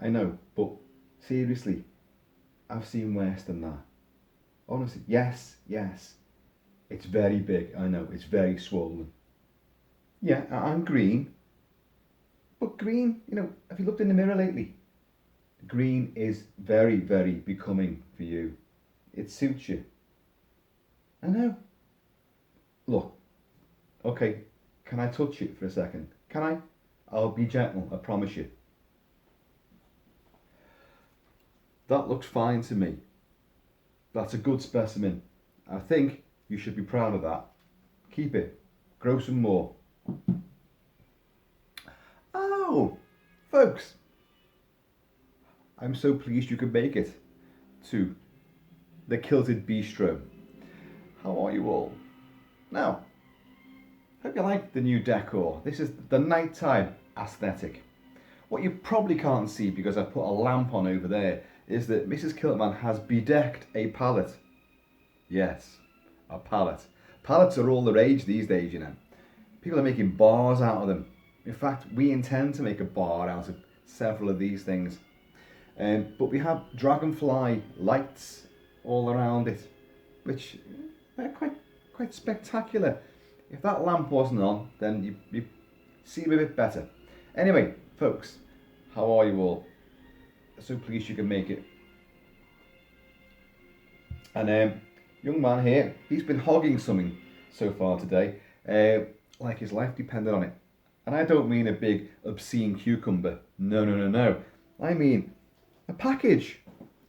I know, but seriously, I've seen worse than that. Honestly, yes, yes. It's very big, I know, it's very swollen. Yeah, I'm green, but green, have you looked in the mirror lately? Green is very, very becoming for you. It suits you. I know. Look, okay, can I touch it for a second? Can I? I'll be gentle, I promise you. That looks fine to me. That's a good specimen. I think you should be proud of that. Keep it. Grow some more. Oh, folks, I'm so pleased you could make it to the Kilted Bistro. How are you all? Now, hope you like the new decor. This is the nighttime aesthetic. What you probably can't see because I've put a lamp on over there is that Mrs. Kilt-Man has bedecked a pallet. Yes, a pallet. Pallets are all the rage these days, People are making bars out of them. In fact, we intend to make a bar out of several of these things. But we have dragonfly lights all around it, which they're quite spectacular. If that lamp wasn't on, then you see them a bit better. Anyway, folks, how are you all? So pleased you can make it. And young man here, he's been hogging something so far today, like his life depended on it. And I don't mean a big obscene cucumber. No, no, no, no. I mean a package,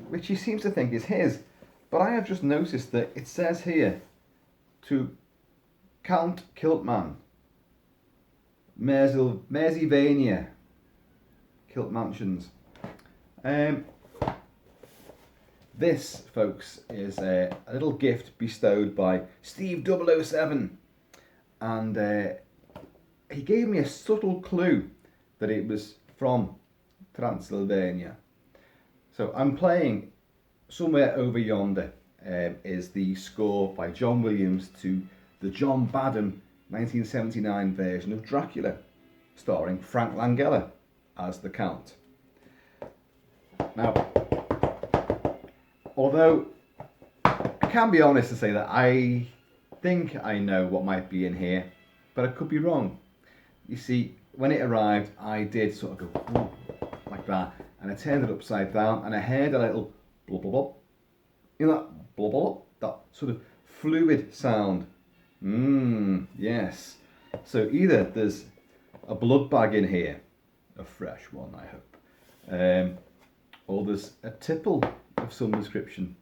which he seems to think is his. But I have just noticed that it says here to Count Kilt-Man, Transylvania, Kilt Mansions. This, folks, is a little gift bestowed by Steve 007. And he gave me a subtle clue that it was from Transylvania. So I'm playing Somewhere Over Yonder is the score by John Williams to the John Badham 1979 version of Dracula, starring Frank Langella as the Count. Now, although I can be honest to say that I think I know what might be in here, but I could be wrong. You see, when it arrived, I did sort of go like that, and I turned it upside down, and I heard a little blub blub blub. You know that blub blub, that sort of fluid sound. Yes. So either there's a blood bag in here, a fresh one, I hope, or there's a tipple of some description.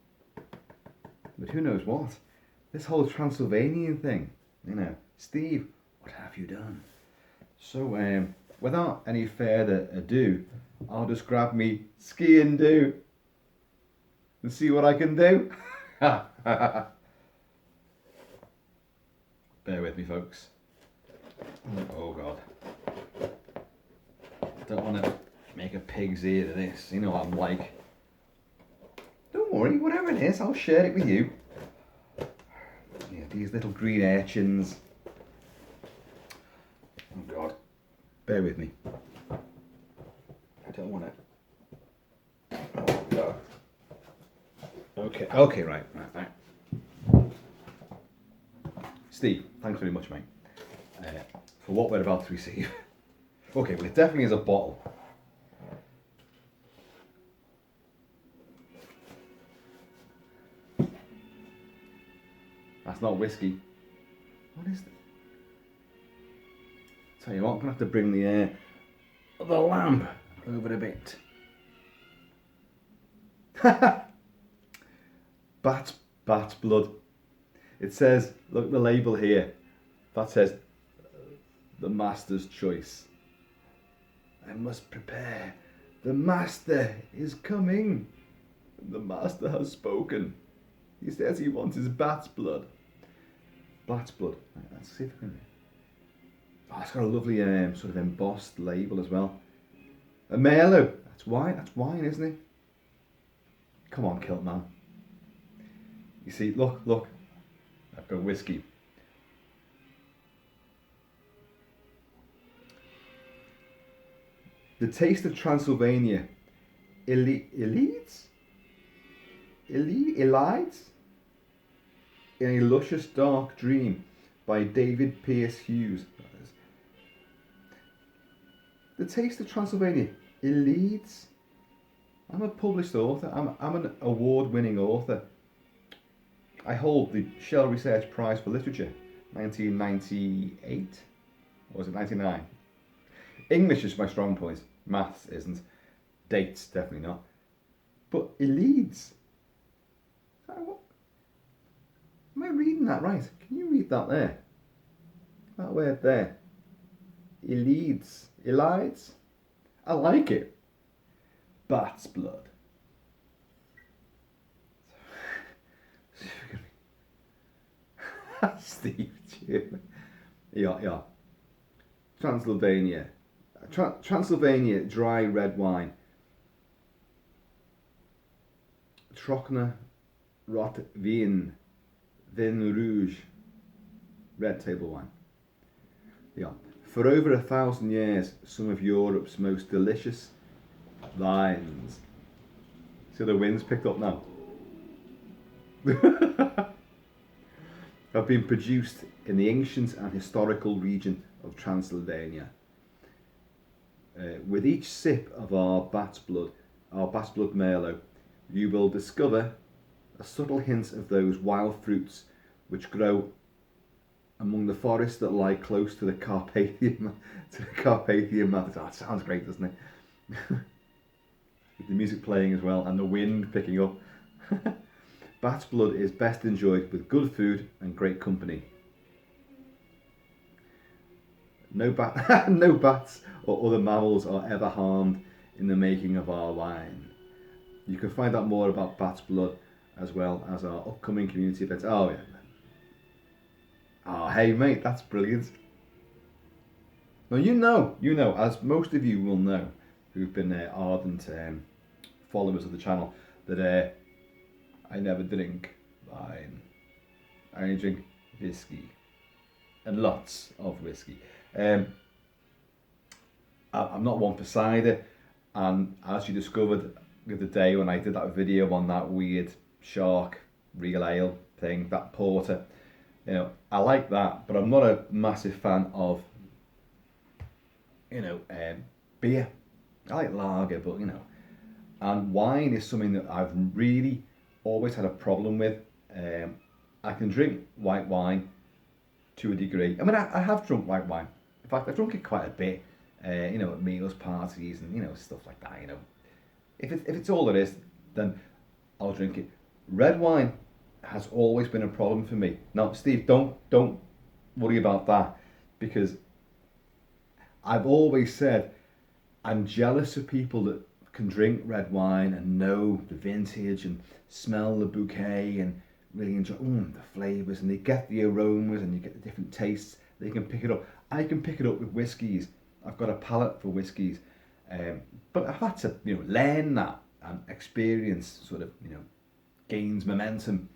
But who knows what? This whole Transylvanian thing, Steve, what have you done? So, without any further ado, I'll just grab me ski and do and see what I can do. Bear with me, folks. Oh God. I don't want to make a pig's ear of this. You know what I'm like. Don't worry, whatever it is, I'll share it with you. Yeah, these little green urchins. Oh God. Bear with me. I don't want to. Oh God. Okay, right. Steve, thanks very much, mate, for what we're about to receive. Okay, well, it definitely is a bottle. That's not whiskey. What is that? Tell you what, I'm going to have to bring the lamp over a bit. Bat blood. It says, look at the label here. That says, the master's choice. I must prepare. The master is coming. The master has spoken. He says he wants his bat's blood. Bat's blood. Right, let's see if I can. Oh, it's got a lovely sort of embossed label as well. A Merlot. That's wine, isn't it? Come on, Kilt-Man. You see, look. I've got whiskey. The taste of Transylvania Elides in a Luscious Dark Dream by David Pierce Hughes. The Taste of Transylvania. Elides. I'm a published author. I'm an award-winning author. I hold the Shell Research Prize for Literature, 1998, or was it 99? English is my strong point. Maths isn't. Dates definitely not. But Elides. Am I reading that right? Can you read that there? That word there. Elides. Elides? I like it. Bat's blood. Steve, Jim. Yeah. Transylvania. Transylvania dry red wine. Trockner rot vin rouge. Red table wine. Yeah. For over 1,000 years, some of Europe's most delicious wines. See the wind's picked up now. Have been produced in the ancient and historical region of Transylvania. With each sip of our bat's blood Merlot, you will discover a subtle hint of those wild fruits which grow among the forests that lie close to the Carpathian Mountains. Oh, it sounds great, doesn't it? With the music playing as well and the wind picking up. Bat's blood is best enjoyed with good food and great company. No bats or other mammals are ever harmed in the making of our wine. You can find out more about Bat's blood as well as our upcoming community events. Oh yeah. Oh hey mate, that's brilliant. Now you know, as most of you will know, who've been ardent followers of the channel, that I never drink wine. I only drink whiskey, and lots of whiskey. I'm not one for cider, and as you discovered the other day when I did that video on that weird shark real ale thing, that porter, I like that, but I'm not a massive fan of beer. I like lager, but and wine is something that I've really always had a problem with. I can drink white wine to a degree. I mean, I have drunk white wine. In fact, I've drunk it quite a bit, at meals, parties, and stuff like that. If it's all there is, then I'll drink it. Red wine has always been a problem for me. Now, Steve, don't worry about that, because I've always said I'm jealous of people that can drink red wine and know the vintage and smell the bouquet and really enjoy the flavours, and they get the aromas and you get the different tastes. They can pick it up. I can pick it up with whiskies. I've got a palate for whiskies, but I've had to learn that, and experience sort of gains momentum.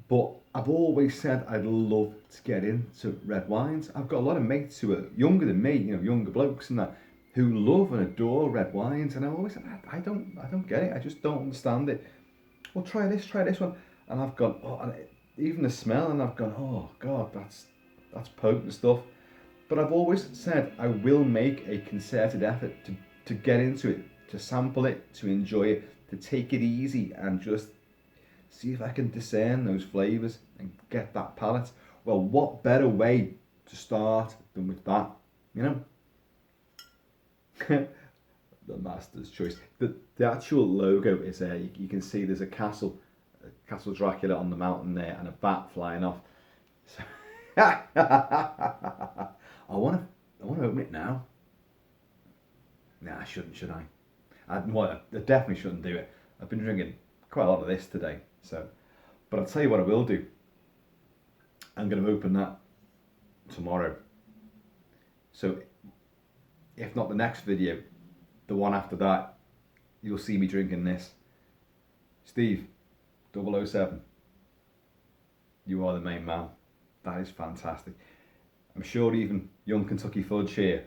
But I've always said I'd love to get into red wines. I've got a lot of mates who are younger than me, younger blokes and that, who love and adore red wines, and I always said, I don't get it. I just don't understand it. Well, try this one, and I've gone, and even the smell, and I've gone, oh God, that's potent stuff. But I've always said I will make a concerted effort to get into it, to sample it, to enjoy it, to take it easy, and just see if I can discern those flavours and get that palate. Well, what better way to start than with that, The master's choice. The actual logo is you can see there's a castle Dracula on the mountain there, and a bat flying off. So I want to open it now. Nah, I shouldn't, should I? I definitely shouldn't do it. I've been drinking quite a lot of this today, but I'll tell you what I will do. I'm going to open that tomorrow. So if not the next video, the one after that, you'll see me drinking this. Steve, 007, you are the main man. That is fantastic. I'm sure even young Kentucky Fudge here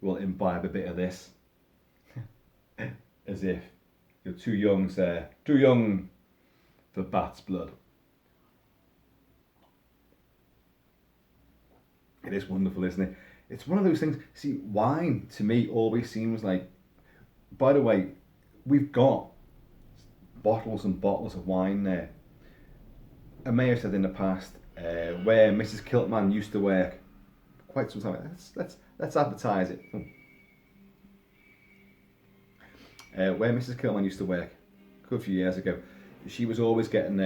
will imbibe a bit of this. as if you're too young, sir, too young for bat's blood. It is wonderful, isn't it? It's one of those things. See, wine to me always seems like. By the way, we've got bottles and bottles of wine there. I may have said in the past where Mrs. Kilt-Man used to work quite some time. Let's advertise it. Where Mrs. Kilt-Man used to work a good few years ago, she was always getting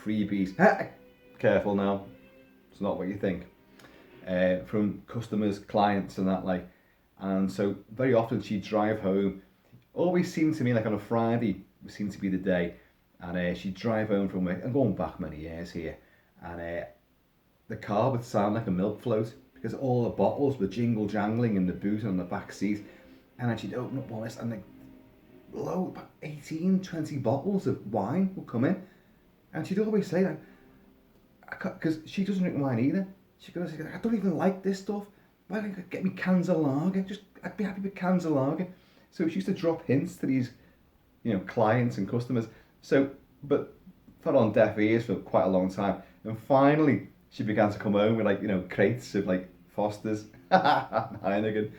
freebies. Careful now, it's not what you think. From customers, clients, and that like, and so very often she'd drive home. Always seemed to me like on a Friday seemed to be the day, and she'd drive home from work. I'm going back many years here, and the car would sound like a milk float because all the bottles were jingle jangling in the boot on the back seat, and then she'd open up all this and like load about 18, 20 bottles of wine would come in, and she'd always say that because she doesn't drink wine either. She goes, I don't even like this stuff. Why don't you get me cans of lager? I'd be happy with cans of lager. So she used to drop hints to these, clients and customers. So, but fell on deaf ears for quite a long time. And finally, she began to come home with crates of like Foster's, Heineken,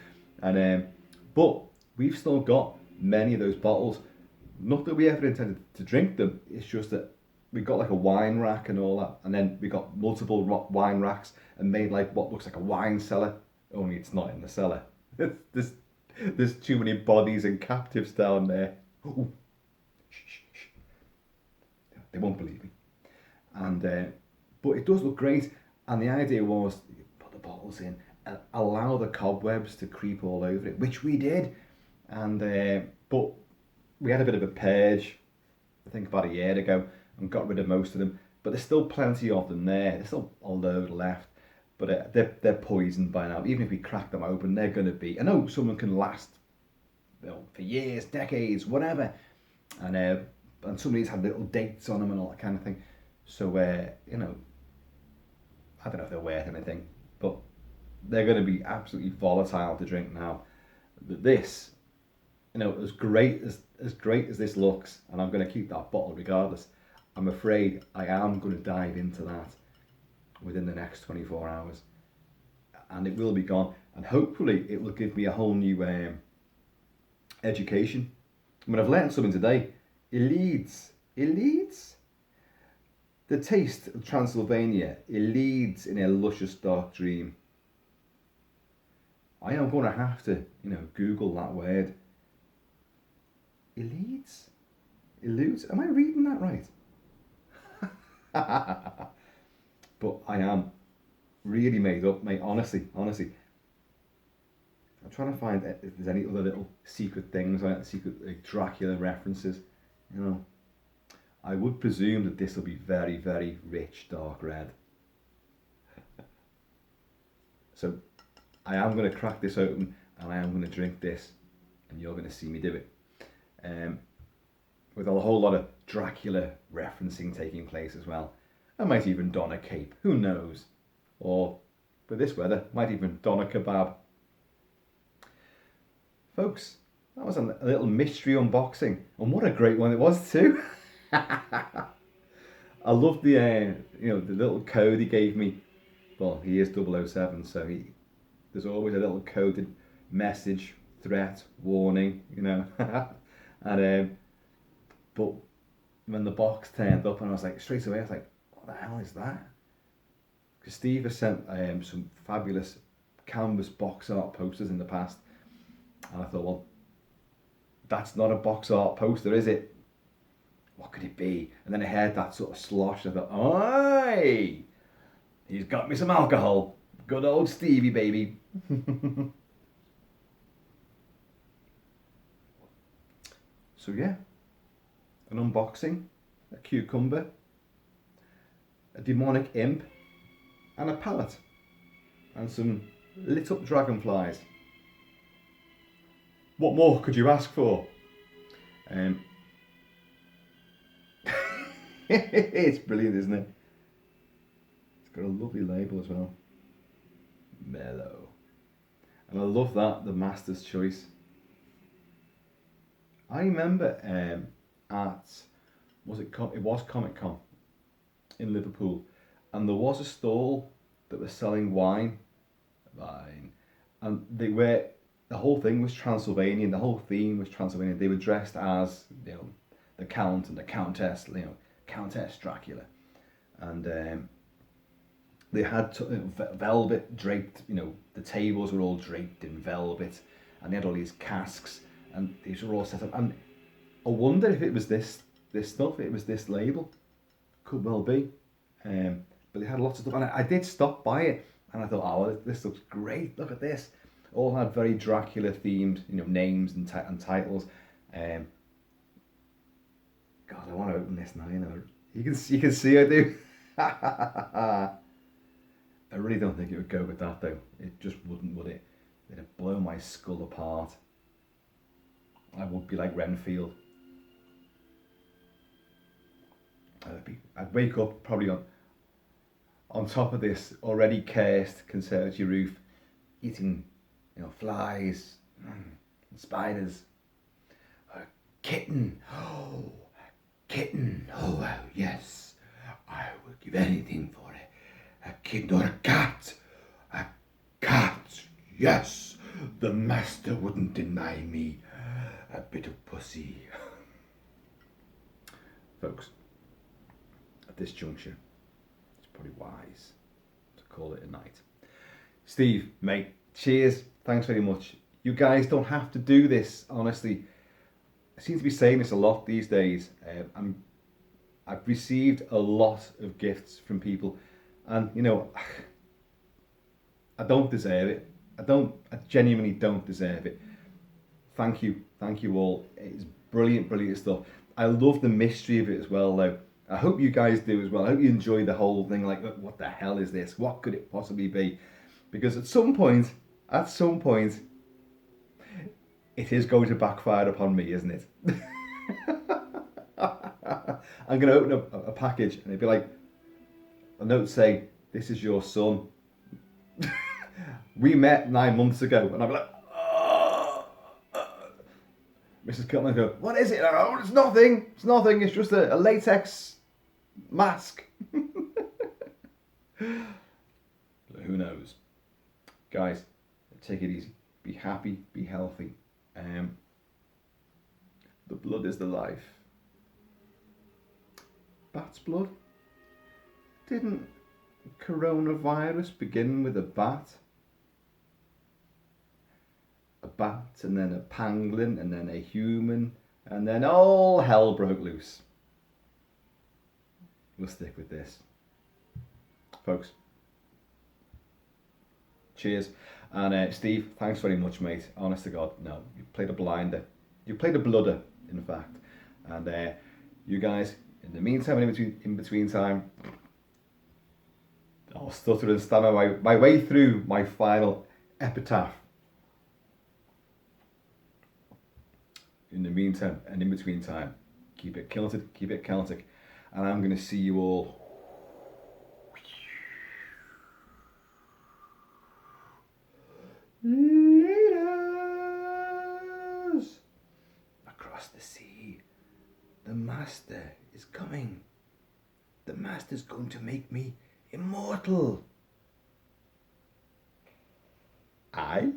and but we've still got many of those bottles. Not that we ever intended to drink them. It's just that we got like a wine rack and all that, and then we got multiple wine racks and made like what looks like a wine cellar, only it's not in the cellar. There's too many bodies and captives down there. Ooh. Shh. They won't believe me. And but it does look great, and the idea was put the bottles in and allow the cobwebs to creep all over it, which we did. And but we had a bit of a purge, I think about a year ago, and got rid of most of them, but there's still plenty of them there. There's still a load left, but they're poisoned by now. Even if we crack them open, they're going to be. I know someone can last, for years, decades, whatever, and some of these have little dates on them and all that kind of thing. So I don't know if they're worth anything, but they're going to be absolutely volatile to drink now. This, as great as this looks, and I'm going to keep that bottle regardless. I'm afraid I am going to dive into that within the next 24 hours, and it will be gone, and hopefully it will give me a whole new education. I mean, I've learned something today. It leads the taste of Transylvania. It leads in a luscious dark dream. I am going to have to Google that word. Eludes. Am I reading that right? But I am really made up, mate. Honestly. I'm trying to find if there's any other little secret things, secret Dracula references. I would presume that this will be very, very rich dark red. So I am going to crack this open, and I am going to drink this, and you're going to see me do it. With a whole lot of Dracula referencing taking place as well. I might even don a cape, who knows? Or, with this weather, might even don a kebab. Folks, that was a little mystery unboxing, and what a great one it was too. I love the little code he gave me. Well, he is 007, so there's always a little coded message, threat, warning, and but when the box turned up, and I was like, straight away, I was like, what the hell is that? Because Steve has sent some fabulous canvas box art posters in the past, and I thought, well, that's not a box art poster, is it? What could it be? And then I heard that sort of slosh, and I thought, oi, he's got me some alcohol. Good old Stevie, baby. So yeah, an unboxing, a cucumber, a demonic imp, and a pallet, and some lit up dragonflies. What more could you ask for? It's brilliant, isn't it? It's got a lovely label as well. Mellow. And I love that, the master's choice. I remember at it was Comic Con in Liverpool, and there was a stall that was selling wine, and the whole thing was Transylvanian. The whole theme was Transylvanian. They were dressed as the Count and the Countess, Countess Dracula, and they had velvet draped. The tables were all draped in velvet, and they had all these casks, and these were all set up. And I wonder if it was this stuff. It was this label. Could well be. But they had lots of stuff, and I did stop by it, and I thought, oh, well, this looks great. Look at this. All had very Dracula themed, names and titles. God, I want to open this now. You can see I do. I really don't think it would go with that though. It just wouldn't, would it? It'd blow my skull apart. I would be like Renfield. I'd wake up probably on top of this already cursed conservatory roof, eating, flies and spiders. A kitten, oh, yes, I would give anything for it. A kitten or a cat, yes, the master wouldn't deny me a bit of pussy. Folks, at this juncture, it's probably wise to call it a night. Steve, mate, cheers. Thanks very much. You guys don't have to do this, honestly. I seem to be saying this a lot these days. I've received a lot of gifts from people, and I don't deserve it. I genuinely don't deserve it. Thank you all. It's brilliant stuff. I love the mystery of it as well, though. I hope you guys do as well. I hope you enjoy the whole thing. Like, what the hell is this? What could it possibly be? Because at some point, it is going to backfire upon me, isn't it? I'm going to open up a package and it'd be like a note saying, "This is your son. We met 9 months ago," and I'd be like, Mrs. Kiltland go, "What is it?" And I go, "Oh, it's nothing. It's just a latex mask." But who knows? Guys, take it easy. Be happy. Be healthy. The blood is the life. Bat's blood? Didn't coronavirus begin with a bat? A bat, and then a pangolin, and then a human, and then all hell broke loose. We'll stick with this. Folks, cheers. And Steve, thanks very much, mate. Honest to God, no, you played a blinder. You played a blooder, in fact. And you guys, in the meantime, in between time, I'll stutter and stammer my way through my final epitaph. In the meantime and in between time, keep it kilted, keep it Celtic, and I'm going to see you all leaders across the sea. The master is coming. The master's going to make me immortal. Aye.